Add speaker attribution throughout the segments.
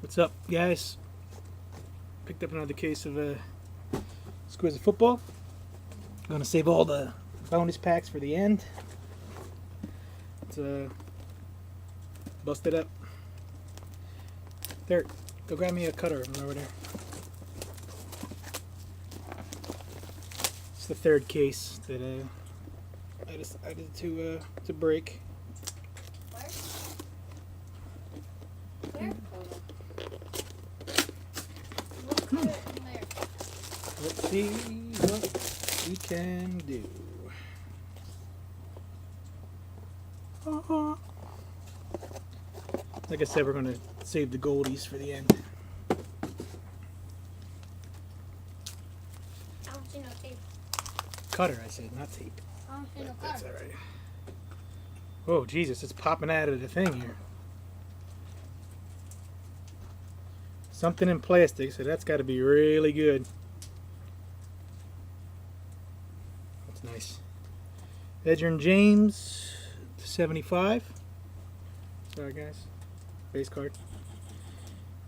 Speaker 1: What's up, guys? Picked up another case of Exquisite football. Gonna save all the bonus packs for the end. Let's bust it up. There, go grab me a cutter from over there. It's the third case that I decided to break.
Speaker 2: Where?
Speaker 1: Let's see what we can do. Like I said, we're going to save the goldies for the end.
Speaker 2: I don't see no tape.
Speaker 1: Cutter, I said, not tape.
Speaker 2: I don't see no
Speaker 1: That's
Speaker 2: card.
Speaker 1: alright. Oh, Jesus, it's popping out of the thing here. Something in plastic, so that's got to be really good. That's nice. Edgerrin James, 75. Sorry, guys. Base card.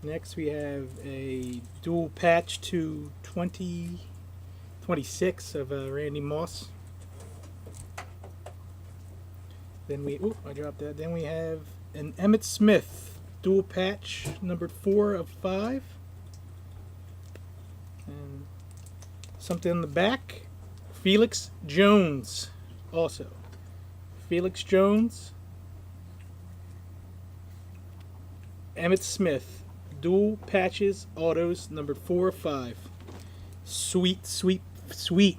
Speaker 1: Next, we have a dual patch to 26 of Randy Moss. Then we, I dropped that. Then we have an Emmitt Smith dual patch, numbered 4 of 5. And something on the back, Felix Jones, also. Felix Jones, Emmitt Smith, dual patches, autos, numbered 4 of 5. Sweet, sweet, sweet.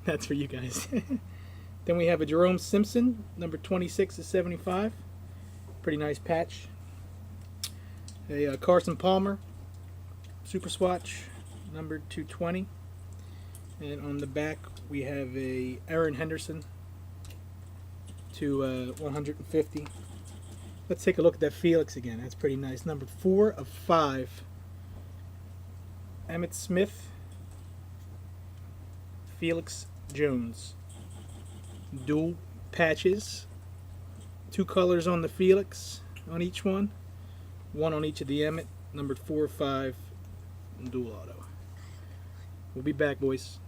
Speaker 1: That's for you guys. Then we have a Jerome Simpson, number 26 of 75. Pretty nice patch. A Carson Palmer, Super Swatch, numbered 220. And on the back we have a Aaron Henderson to 150. Let's take a look at that Felix again. That's pretty nice. Numbered 4 of 5. Emmitt Smith, Felix Jones. Dual patches. 2 colors on the Felix on each one. 1 on each of the Emmitt. Numbered 4 or 5. Dual auto. We'll be back, boys.